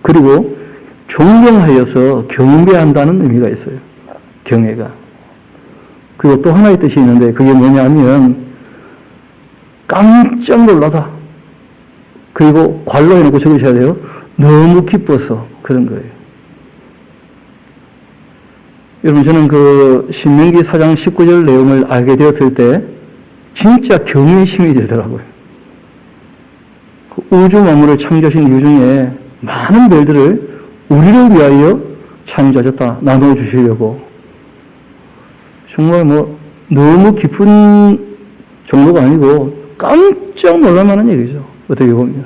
그리고 존경하여서 경배한다는 의미가 있어요. 경외가. 그리고 또 하나의 뜻이 있는데 그게 뭐냐면 깜짝 놀라다. 그리고 괄로 해놓고 적으셔야 돼요. 너무 기뻐서 그런 거예요. 여러분, 저는 그 신명기 4장 19절 내용을 알게 되었을 때 진짜 경외심이 들더라고요. 우주 만물을 창조하신 이유 중에 많은 별들을 우리를 위하여 창조하셨다. 나눠주시려고. 정말 너무 기쁜 정도가 아니고 깜짝 놀랄 만한 얘기죠. 어떻게 보면.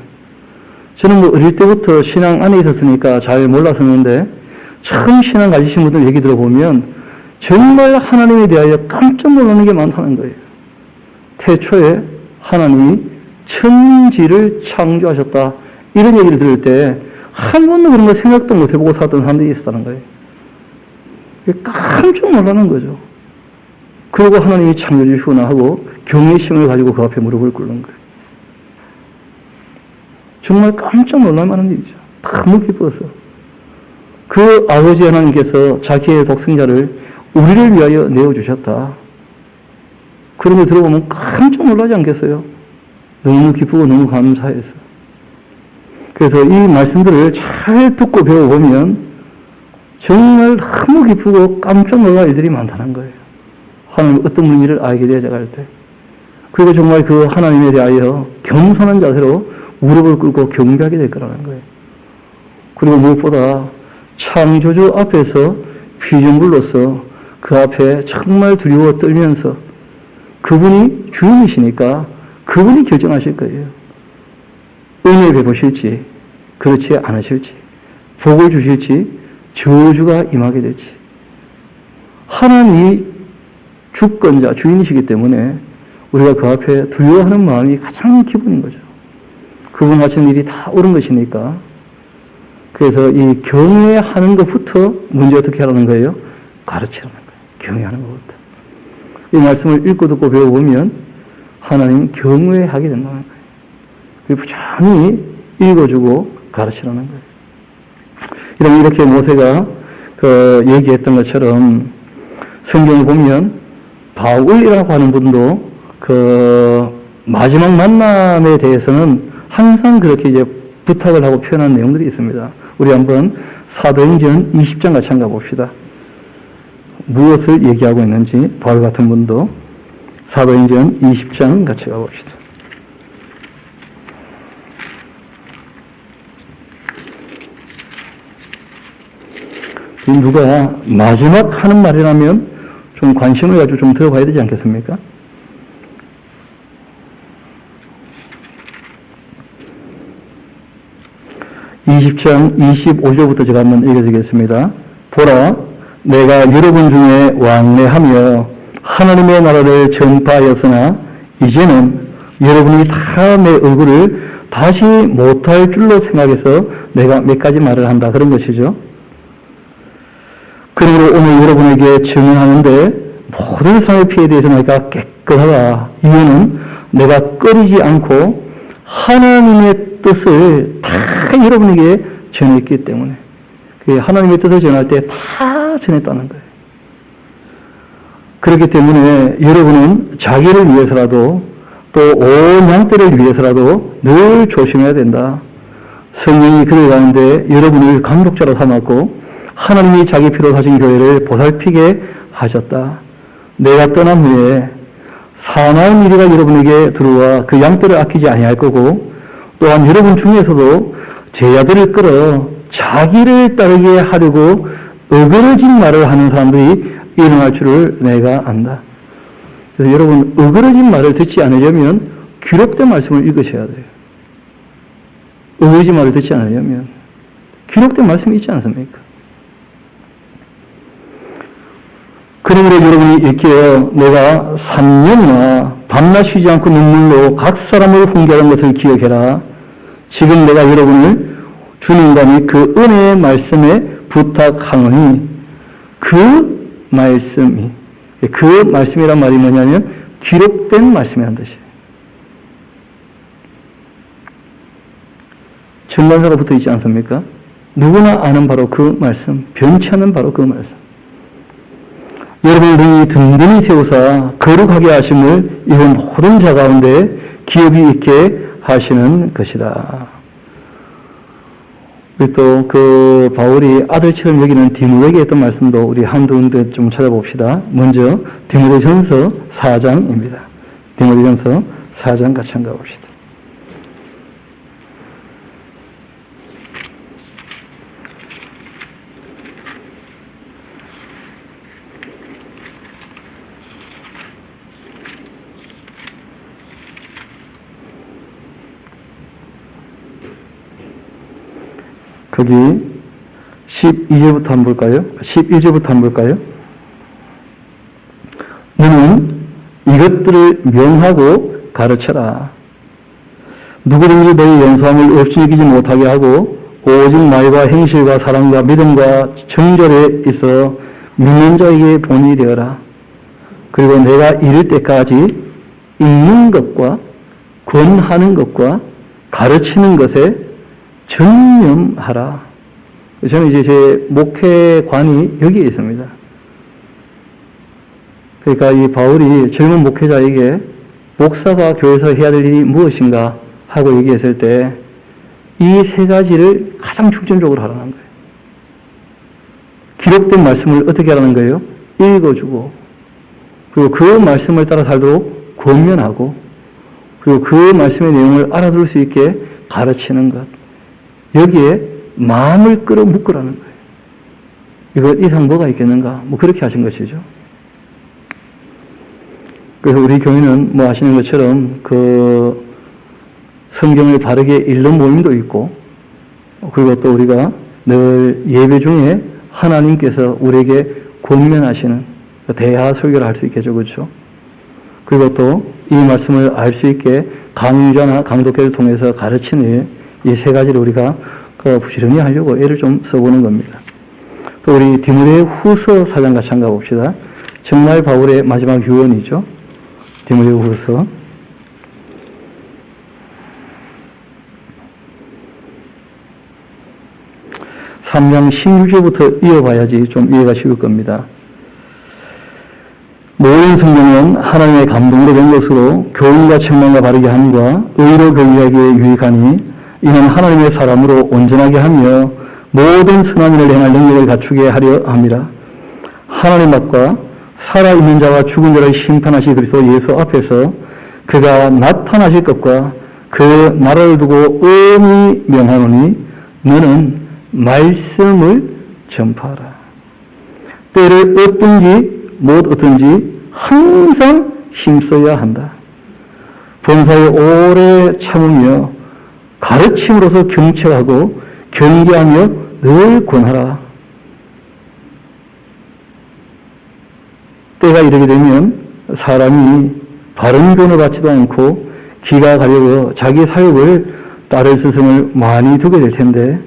저는 어릴 때부터 신앙 안에 있었으니까 잘 몰랐었는데 처음 신앙 가지신 분들 얘기 들어보면 정말 하나님에 대하여 깜짝 놀라는 게 많다는 거예요. 태초에 하나님이 천지를 창조하셨다. 이런 얘기를 들을 때 한 번도 그런 거 생각도 못 해보고 살았던 사람들이 있었다는 거예요. 깜짝 놀라는 거죠. 그리고 하나님이 창조해 주시구나 하고 경외심을 가지고 그 앞에 무릎을 꿇는 거예요. 정말 깜짝 놀랄 만한 일이죠. 너무 기뻐서. 그 아버지 하나님께서 자기의 독생자를 우리를 위하여 내어주셨다. 그런 거 들어보면 깜짝 놀라지 않겠어요? 너무 기쁘고 너무 감사해서. 그래서 이 말씀들을 잘 듣고 배워보면 정말 너무 기쁘고 깜짝 놀랄 일들이 많다는 거예요. 하나님 어떤 분인지를 알게 되어갈 때. 그리고 정말 그 하나님에 대하여 겸손한 자세로 무릎을 꿇고 경배하게 될 거라는 거예요. 그리고 무엇보다 창조주 앞에서 피정불로서 그 앞에 정말 두려워 떨면서 그분이 주인이시니까 그분이 결정하실 거예요. 은혜 베푸실지 그렇지 않으실지, 복을 주실지 저주가 임하게 될지. 하나님이 주권자, 주인이시기 때문에 우리가 그 앞에 두려워하는 마음이 가장 기본인 거죠. 그분 하시는 일이 다 옳은 것이니까. 그래서 이 경외하는 것부터 먼저 어떻게 하라는 거예요? 가르치라는 거예요. 경외하는 것부터. 이 말씀을 읽고 듣고 배워보면 하나님 경외하게 된다는 거예요. 그리고 부지런히 읽어주고 가르치라는 거예요. 이렇게 모세가 얘기했던 것처럼 성경을 보면 바울이라고 하는 분도 마지막 만남에 대해서는 항상 그렇게 이제 부탁을 하고 표현한 내용들이 있습니다. 우리 한번 사도행전 20장 같이 한번 봅시다. 무엇을 얘기하고 있는지 바울 같은 분도 사도행전 20장 같이 가봅시다. 누가 마지막 하는 말이라면 좀 관심을 가지고 좀 들어봐야 되지 않겠습니까? (20장 25절부터) 제가 한번 읽어드리겠습니다. 보라, 내가 여러분 중에 왕래하며 하나님의 나라를 전파하였으나 이제는 여러분이 다 내 얼굴을 다시 못할 줄로 생각해서 내가 몇 가지 말을 한다. 그런 것이죠. 그러므로 오늘 여러분에게 증언하는데 모든 삶의 피해에 대해서 내가 깨끗하다. 이유는 내가 꺼리지 않고 하나님의 뜻을 다 여러분에게 전했기 때문에. 하나님의 뜻을 전할 때 다 전했다는 거예요. 그렇기 때문에 여러분은 자기를 위해서라도 또 온 양떼를 위해서라도 늘 조심해야 된다. 성령이 그를 가는데 여러분을 감독자로 삼았고 하나님이 자기 피로 사신 교회를 보살피게 하셨다. 내가 떠난 후에 사나운 이리가 여러분에게 들어와 그 양떼를 아끼지 아니할 거고 또한 여러분 중에서도 제자들을 끌어 자기를 따르게 하려고 어그러진 말을 하는 사람들이 일어날 줄을 내가 안다. 그래서 여러분 어그러진 말을 듣지 않으려면 기록된 말씀을 읽으셔야 돼요. 어그러진 말을 듣지 않으려면 기록된 말씀이 있지 않습니까? 그러므로 여러분이 이렇게요. 내가 3년이나 밤낮 쉬지 않고 눈물로 각 사람을 훈계하는 것을 기억해라. 지금 내가 여러분을 주님과 및 그 은혜의 말씀에 부탁하노니 그 말씀이란 말이 뭐냐면 기록된 말씀이라는 뜻이에요. 정관사가 붙어 있지 않습니까? 누구나 아는 바로 그 말씀, 변치 않는 바로 그 말씀. 여러분을 능히 든든히 세우사 거룩하게 하심을 이런 모든 자 가운데 기업이 있게 하시는 것이다. 또 그 바울이 아들처럼 여기는 디모데에게 했던 말씀도 우리 한두 군데 좀 찾아봅시다. 먼저 디모데전서 4장입니다. 디모데전서 4장 같이 한번 가봅시다. 거기 12절부터 한번 볼까요? 11절부터 한번 볼까요? 너는 이것들을 명하고 가르쳐라. 누구든지 너희 연소함을 없이 여기지 못하게 하고 오직 말과 행실과 사랑과 믿음과 정절에 있어 믿는 자에게 본이 되어라. 그리고 내가 이를 때까지 읽는 것과 권하는 것과 가르치는 것에 전념하라. 저는 이제 제 목회관이 여기에 있습니다. 그러니까 이 바울이 젊은 목회자에게 목사가 교회에서 해야 될 일이 무엇인가 하고 얘기했을 때 이 세 가지를 가장 중점적으로 하라는 거예요. 기록된 말씀을 어떻게 하라는 거예요? 읽어주고 그리고 그 말씀을 따라 살도록 권면하고 그리고 그 말씀의 내용을 알아들을 수 있게 가르치는 것. 여기에 마음을 끌어 묶으라는 거예요. 이거 이상 뭐가 있겠는가? 뭐 그렇게 하신 것이죠. 그래서 우리 교회는 뭐 아시는 것처럼 그 성경을 바르게 읽는 모임도 있고 그리고 또 우리가 늘 예배 중에 하나님께서 우리에게 권면하시는 대화 설교를 할 수 있겠죠. 그렇죠? 그리고 또 이 말씀을 알 수 있게 강좌나 강독회를 통해서 가르치는 일, 이 세 가지를 우리가 부지런히 하려고 애를 좀 써보는 겁니다. 또 우리 디모데 후서 4장 같이 한번 가봅시다. 정말 바울의 마지막 유언이죠. 디모데 후서 3장 16절부터 이어봐야지 좀 이해가 쉬울 겁니다. 모든 성경은 하나님의 감동으로 된 것으로 교훈과 책망과 바르게 함과 의로 교육하기에 유익하니 이는 하나님의 사람으로 온전하게 하며 모든 선한 일을 행할 능력을 갖추게 하려 함이라. 하나님 앞과 살아있는 자와 죽은 자를 심판하실 그리스도 예수 앞에서 그가 나타나실 것과 그 나라를 두고 엄히 명하노니 너는 말씀을 전파하라. 때를 얻든지 못 얻든지 항상 힘써야 한다. 범사에 오래 참으며 가르침으로서 경책하고 경계하며 늘 권하라. 때가 이르게 되면 사람이 바른 교훈을 받지도 않고 기가 가려워 자기 사욕을 따를 스승을 많이 두게 될 텐데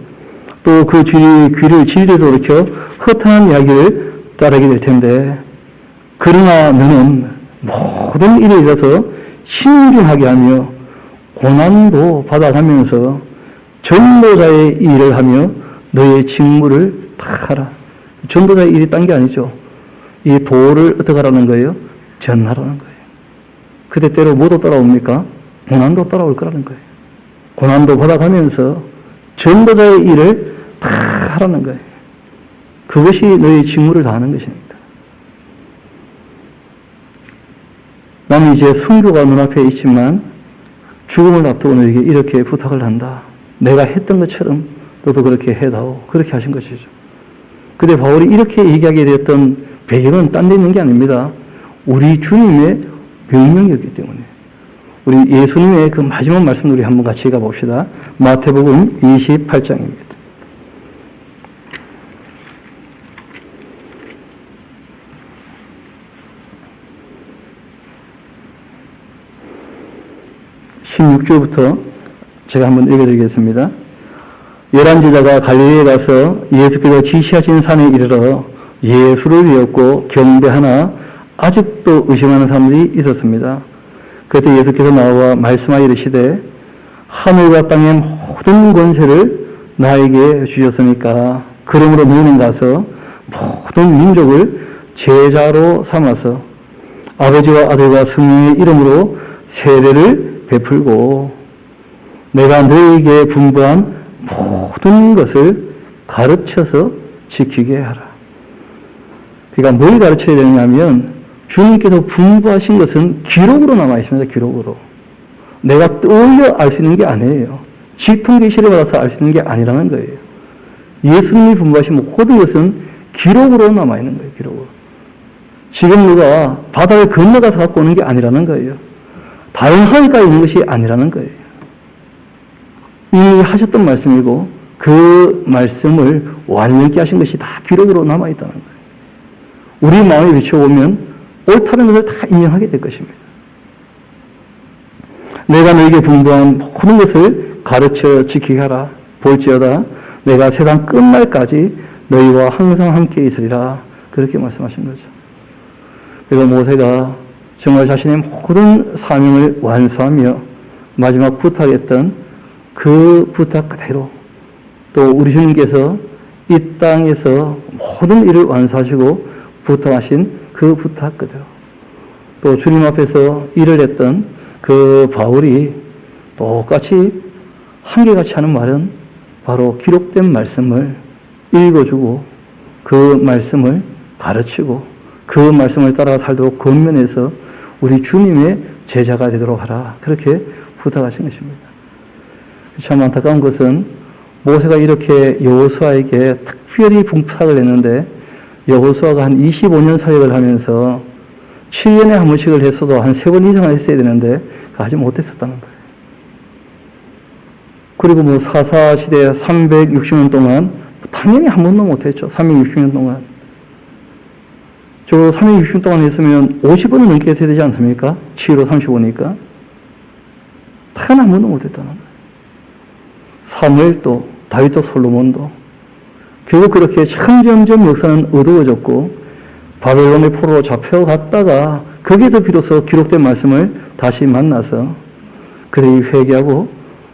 또 그 귀를 진리로 돌이켜 허탄한 이야기를 따르게 될 텐데 그러나 너는 모든 일에 있어서 신중하게 하며 고난도 받아가면서 전도자의 일을 하며 너의 직무를 다 하라. 전도자의 일이 딴 게 아니죠. 이 도를 어떻게 하라는 거예요? 전하라는 거예요. 그때 때로 뭐도 따라옵니까? 고난도 따라올 거라는 거예요. 고난도 받아가면서 전도자의 일을 다 하라는 거예요. 그것이 너의 직무를 다하는 것입니다. 나는 이제 순교가 눈앞에 있지만 죽음을 앞두고 너에게 이렇게 부탁을 한다. 내가 했던 것처럼 너도 그렇게 해다오. 그렇게 하신 것이죠. 근데 바울이 이렇게 얘기하게 되었던 배경은 딴 데 있는 게 아닙니다. 우리 주님의 명령이었기 때문에. 우리 예수님의 그 마지막 말씀을 우리 한번 같이 가봅시다. 마태복음 28장입니다. (16절부터) 제가 한번 읽어드리겠습니다. 11제자가 갈릴리에 가서 예수께서 지시하신 산에 이르러 예수를 배웠고 경배하나 아직도 의심하는 사람들이 있었습니다. 그때 예수께서 나와 말씀하여 이르시되 하늘과 땅의 모든 권세를 나에게 주셨으니까 그러므로 너희는 가서 모든 민족을 제자로 삼아서 아버지와 아들과 성령의 이름으로 세례를 베풀고 내가 너희에게 분부한 모든 것을 가르쳐서 지키게 하라. 그러니까 뭘 가르쳐야 되냐면 주님께서 분부하신 것은 기록으로 남아 있습니다. 기록으로. 내가 떠올려 알 수 있는 게 아니에요. 직통계시를 받아서 알 수 있는 게 아니라는 거예요. 예수님이 분부하신 모든 것은 기록으로 남아 있는 거예요. 기록으로. 지금 누가 바다를 건너가서 갖고 오는 게 아니라는 거예요. 다른 하늘가에 있는 것이 아니라는 거예요. 이미 하셨던 말씀이고 그 말씀을 완전히 하신 것이 다 기록으로 남아있다는 거예요. 우리 마음에 비춰보면 옳다는 것을 다 인정하게 될 것입니다. 내가 너에게 분부한 모든 것을 가르쳐 지키게 하라. 볼지어다 내가 세상 끝날까지 너희와 항상 함께 있으리라. 그렇게 말씀하신 거죠. 그래서 모세가 정말 자신의 모든 사명을 완수하며 마지막 부탁했던 그 부탁 그대로 또 우리 주님께서 이 땅에서 모든 일을 완수하시고 부탁하신 그 부탁 그대로 또 주님 앞에서 일을 했던 그 바울이 똑같이 한결같이 하는 말은 바로 기록된 말씀을 읽어주고 그 말씀을 가르치고 그 말씀을 따라 살도록 권면해서 우리 주님의 제자가 되도록 하라. 그렇게 부탁하신 것입니다. 참 안타까운 것은 모세가 이렇게 여호수아에게 특별히 부탁을 했는데 여호수아가 한 25년 사역을 하면서 7년에 한 번씩을 했어도 한 3번 이상을 했어야 되는데 하지 못했었다는 거예요. 그리고 사사 시대 360년 동안 당연히 한 번도 못했죠. 360년 동안. 저 360년 동안 했으면 50번은 넘게 했어야 되지 않습니까? 7로 35니까. 단 한 번도 못했다는 거예요. 사무엘도 다윗도 솔로몬도 결국 그렇게 점점 역사는 어두워졌고 바벨론의 포로로 잡혀갔다가 거기서 비로소 기록된 말씀을 다시 만나서 그들이 회개하고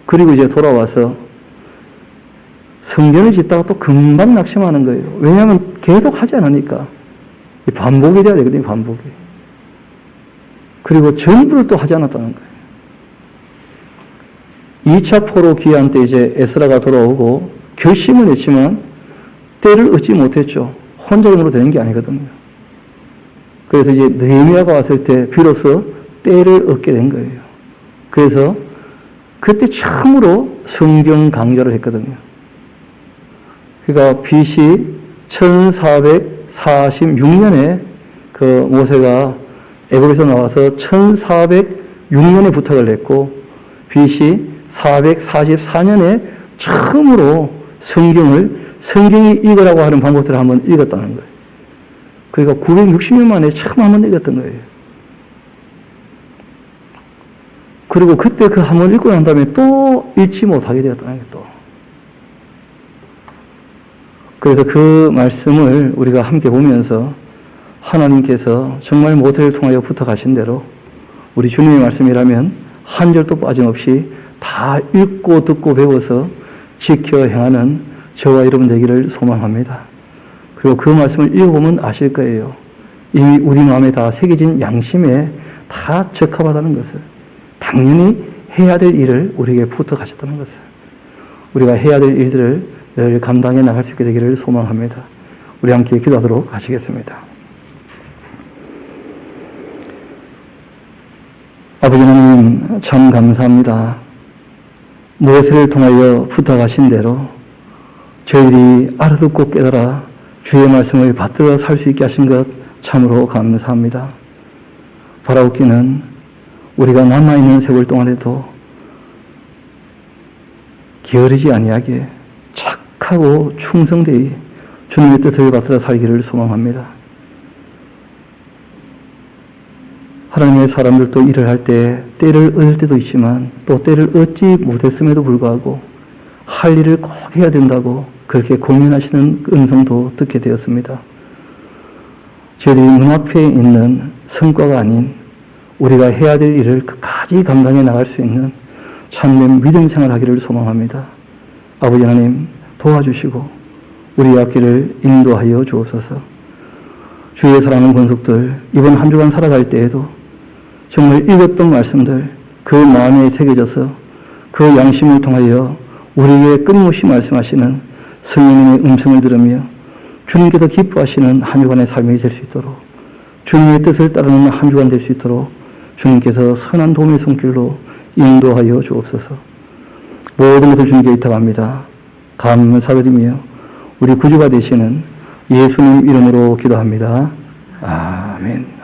그리고 이제 돌아와서 성전을 짓다가 또 금방 낙심하는 거예요. 왜냐하면 계속 하지 않으니까 반복이 돼야 되거든요. 반복이. 그리고 전부를 또 하지 않았다는 거예요. 2차 포로 귀환 때 이제 에스라가 돌아오고 결심을 했지만 때를 얻지 못했죠. 혼자 힘으로 되는 게 아니거든요. 그래서 이제 느헤미야가 왔을 때 비로소 때를 얻게 된 거예요. 그래서 그때 처음으로 성경 강좌를 했거든요. 그러니까 BC 1446년에 그 모세가 애굽에서 나와서 1406년에 부탁을 했고 BC 444년에 처음으로 성경이 읽으라고 하는 방법들을 한번 읽었다는 거예요. 그러니까 960년 만에 처음 한번 읽었던 거예요. 그리고 그때 그 한 번 읽고 난 다음에 또 읽지 못하게 되었다는 거예요, 또. 그래서 그 말씀을 우리가 함께 보면서 하나님께서 정말 모태를 통하여 부탁하신 대로 우리 주님의 말씀이라면 한 절도 빠짐없이 다 읽고 듣고 배워서 지켜 행하는 저와 여러분 되기를 소망합니다. 그리고 그 말씀을 읽어보면 아실 거예요. 이미 우리 마음에 다 새겨진 양심에 다 적합하다는 것을, 당연히 해야 될 일을 우리에게 부탁하셨다는 것을, 우리가 해야 될 일들을 늘 감당해 나갈 수 있게 되기를 소망합니다. 우리 함께 기도하도록 하시겠습니다. 아버지 하나님, 참 감사합니다. 모세를 통하여 부탁하신 대로 저희들이 알아듣고 깨달아 주의 말씀을 받들어 살 수 있게 하신 것 참으로 감사합니다. 바라옵기는 우리가 남아있는 세월 동안에도 게으르지 아니하게 착하고 충성되이 주님의 뜻을 받들어 살기를 소망합니다. 하나님의 사람들도 일을 할 때 때를 얻을 때도 있지만 또 때를 얻지 못했음에도 불구하고 할 일을 꼭 해야 된다고 그렇게 공면하시는 음성도 듣게 되었습니다. 저희들이 눈앞에 있는 성과가 아닌 우리가 해야 될 일을 끝까지 감당해 나갈 수 있는 참된 믿음 생활하기를 소망합니다. 아버지 하나님 도와주시고 우리 앞길을 인도하여 주옵소서. 주의 사랑하는 권속들 이번 한 주간 살아갈 때에도 정말 읽었던 말씀들 그 마음에 새겨져서 그 양심을 통하여 우리에게 끊임없이 말씀하시는 성령님의 음성을 들으며 주님께서 기뻐하시는 한 주간의 삶이 될 수 있도록 주님의 뜻을 따르는 한 주간 될 수 있도록 주님께서 선한 도움의 손길로 인도하여 주옵소서. 모든 것을 주님께 의탁합니다. 감사드리며 우리 구주가 되시는 예수님 이름으로 기도합니다. 아멘.